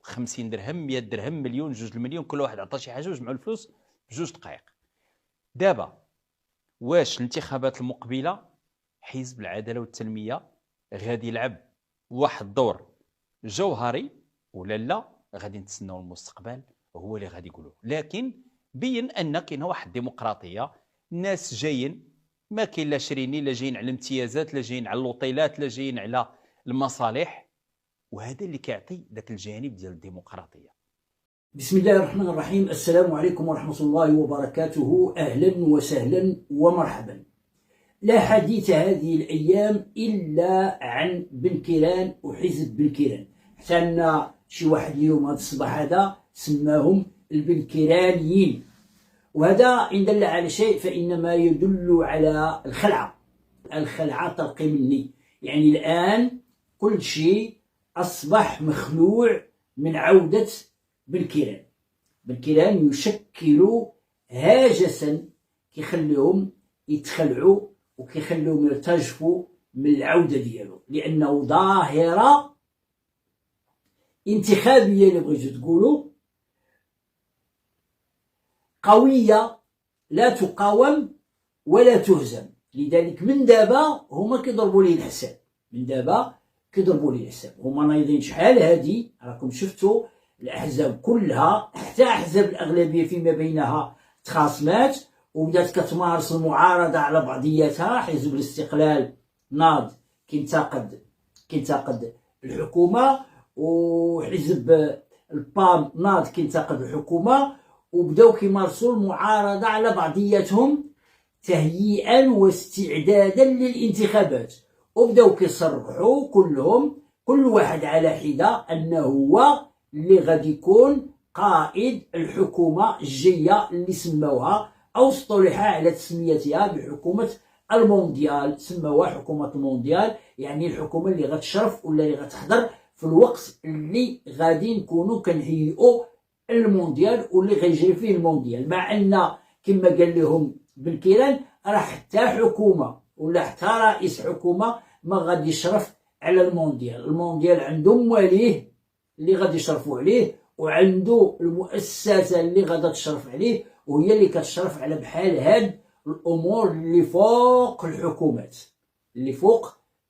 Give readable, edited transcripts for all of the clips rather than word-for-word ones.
50 درهم 100 درهم مليون 2 المليون، كل واحد عطى شي حاجه وجمعوا الفلوس بجوج دقائق. دابا واش الانتخابات المقبله حزب العداله والتنميه غادي يلعب واحد الدور جوهري ولا لا؟ غادي نتسناو المستقبل هو اللي غادي يقولوا. لكن بين ان كاين واحد الديمقراطيه، الناس جايين ما كاين لا شريني، لا جايين على الامتيازات، لا جايين على اللوطيلات، لا جايين على المصالح، وهذا اللي كيعطي ذاك الجانب ديال الديمقراطيه. بسم الله الرحمن الرحيم. السلام عليكم ورحمة الله وبركاته. أهلا وسهلا ومرحبا. لا حديث هذه الأيام إلا عن بن كيران وحزب بن كيران، حتى أن شي واحد اليوم هذا الصباح هذا سماهم البن كيرانيين، وهذا إن دل على شيء فإنما يدل على الخلعة ترقي مني. يعني الآن كل شيء أصبح مخلوع من عودة بن كيران. بن كيران يشكل هاجسا كيخليهم يتخلعوا وكيخليهم يرتجفوا من العودة ديالو، لأنه ظاهرة انتخابية اللي بغيتو تقولوا قوية لا تقاوم ولا تهزم. لذلك من دابا هما كيضربوا ليه الحساب، هما نايضين شحال هادي. راكم شفتوا الأحزاب كلها حتى أحزاب الأغلبية فيما بينها تخاصمات وبدات كتمارس المعارضة على بعضياتها. حزب الاستقلال ناض كينتقد الحكومة، وحزب البام ناض كينتقد الحكومة، وبداو كيمارسوا المعارضة على بعضياتهم تهيئا واستعدادا للانتخابات، وبداو كيصرحوا كل واحد على حدة أنه هو اللي غادي يكون قائد الحكومة الجاية اللي سموها أو اصطلح على تسميتها بحكومة المونديال. سموها حكومة المونديال، يعني الحكومة اللي غتشرف ولا اللي غتحضر في الوقت اللي غادي نكونوا كنهيئوا المونديال واللي غيجري فيه المونديال. مع أن كما قال لهم بن كيران راه حتى حكومة ولا حتى رئيس حكومة ما غادي يشرف على المونديال عنده مواليه اللي غادي يشرفوا عليه، وعنده المؤسسة اللي غادا تشرف عليه، وهي اللي كتشرف على بحال هاد الأمور اللي فوق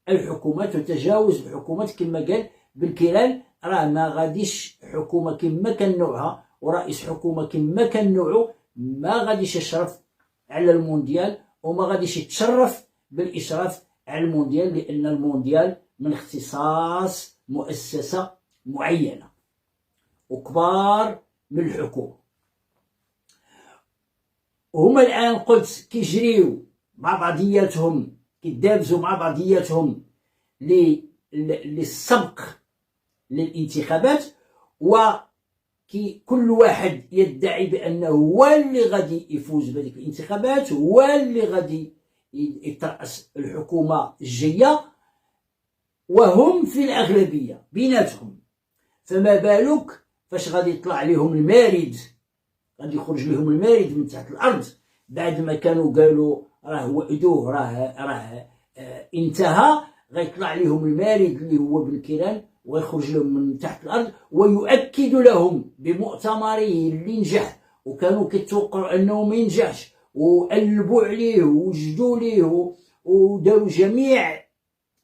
الحكومات وتجاوز الحكومات. كما قال بن كيران راه ما غاديش حكومة كما كان نوعها ورئيس حكومة كما كان نوعه ما غاديش يشرف على المونديال وما غاديش يتشرف بالإشراف على المونديال، لأن المونديال من اختصاص مؤسسة معينة وكبار من الحكومة. وهما الآن قلت كيجريو مع بعضياتهم، كيدابزوا مع بعضياتهم للسبق للانتخابات، كل واحد يدعي بأنه هو اللي غادي يفوز بهذيك الانتخابات، هو اللي غادي يترأس الحكومة الجاية، وهم في الأغلبية بيناتهم. فما بالك فاش غادي يطلع لهم المارد، غادي يخرج لهم المارد من تحت الأرض بعد ما كانوا قالوا راه وعدوه راه انتهى. غيطلع لهم المارد اللي هو بن كيران ويخرج لهم من تحت الأرض ويؤكد لهم بمؤتمره اللي نجح وكانوا كيتوقعوا أنه ما ينجحش، وقلبوا عليه ووجدوا ليه وداروا جميع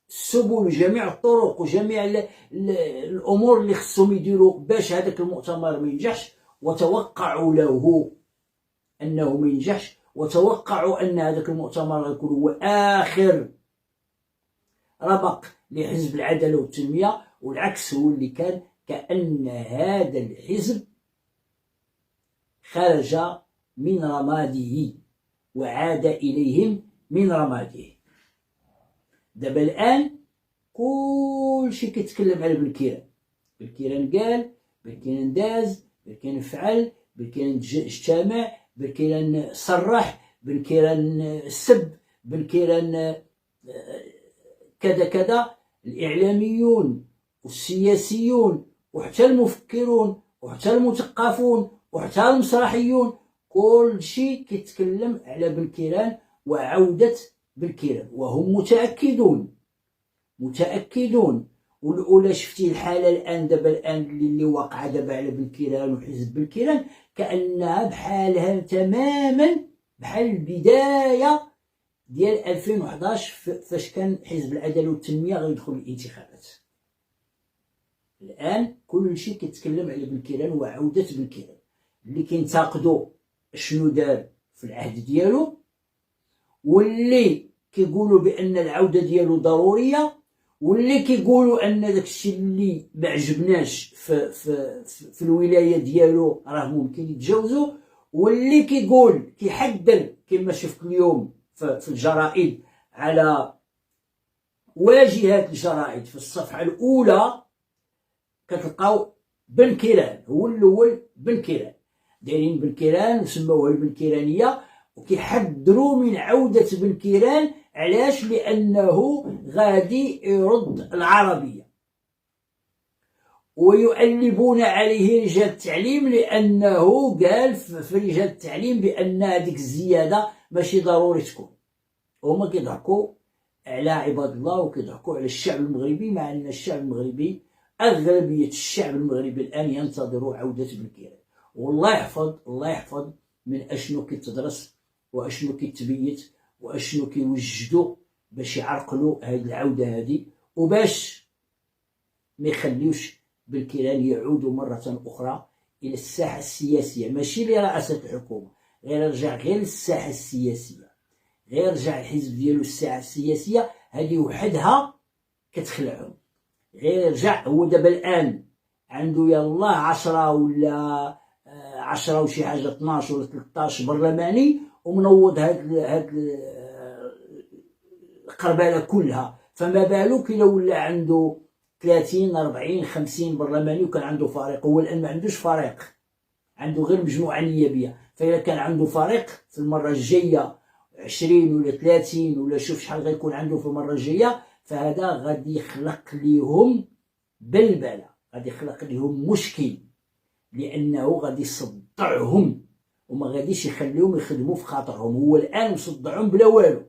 السبل وجميع الطرق وجميع الأمور اللي خصهم يديروا باش هذاك المؤتمر ما ينجحش، وتوقعوا له أنه ما ينجحش، وتوقعوا أن هذاك المؤتمر يكون هو آخر ربق لحزب العدالة والتنمية. والعكس هو اللي كان، كأن هذا الحزب خرج من رماده وعاد إليهم من رماده. دابا الآن كل شيء كيتكلم على بن كيران. بن كيران قال، بن كيران داز، بن كيران فعل، بن كيران اجتمع، بن كيران صرح، بن كيران سب، بن كيران كذا كذا. الإعلاميون والسياسيون وحتى المفكرون وحتى المثقفون وحتى المسرحيون كل شيء كيتكلم على بن كيران وعودة بن كيران، وهم متأكدون والأولى شفتي الحالة الآن دابا الآن اللي واقعة دابا على بن كيران وحزب بن كيران، كأنها بحالها تماما بحال البداية ديال 2011 فاش كان حزب العدالة والتنمية غيدخل الانتخابات. الآن كلشي كيتكلم على بن كيران وعودة بن كيران، اللي كينتقدوا شنو دار في العهد ديالو، واللي كيقولوا بأن العودة ديالو ضرورية، واللي كيقولوا ان داكشي اللي ما عجبناش في الولايه ديالو راه ممكن يتجاوزوا، واللي كيقول كيحذر كما شفت اليوم في الجرائد على واجهات الجرائد في الصفحه الاولى كتلقاو بن كيران هو الاول، بن كيران دايرين بن كيران وسموها البن كيرانيه، وكيحذروا من عوده بن كيران. علاش؟ لأنه غادي يرد العربية، ويؤلبون عليه رجال التعليم لأنه قال في رجال التعليم بأن هذيك الزيادة ماشي ضروري تكون. هما كيضحكوا على عباد الله وكيضحكوا على الشعب المغربي، مع أن الشعب المغربي أغلبية الشعب المغربي الآن ينتظر عودة بن كيران. والله يحفظ، الله يحفظ من أشنو كيتدرس وأشنو كيتبيت واشنو كيوجدوا باش يعرقلوا هذه العوده هذه، وباش ما يخليوش بن كيران يعودوا مره اخرى الى الساحه السياسيه، ماشي لرئاسه الحكومه، غير يرجع غير للساحه السياسيه، غير يرجع الحزب ديالو الساحه السياسيه هذه وحدها كتخلعهم. غير يرجع هو دابا الان عنده يلاه 10 ولا 10 وشي حاجه 12 ولا 13 برلماني، ومنوض هاد القربالة كلها، فما بالك الا ولا عنده 30 40 50 برلماني وكان عنده فريق. هو الان ما عندوش فريق، عنده غير مجموعة نيابية، فإذا كان عنده فريق في المرة الجاية 20 ولا 30 ولا شوف شحال غيكون عنده في المرة الجاية، فهذا غادي يخلق ليهم بلبلة، غادي يخلق ليهم مشكل، لأنه غادي يصدعهم وما غاديش يخليهم يخدموا في خاطرهم. هو الان مصدعهم بلا والو.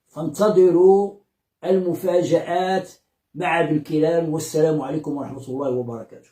فانتظروا المفاجآت مع بن كيران، والسلام عليكم ورحمه الله وبركاته.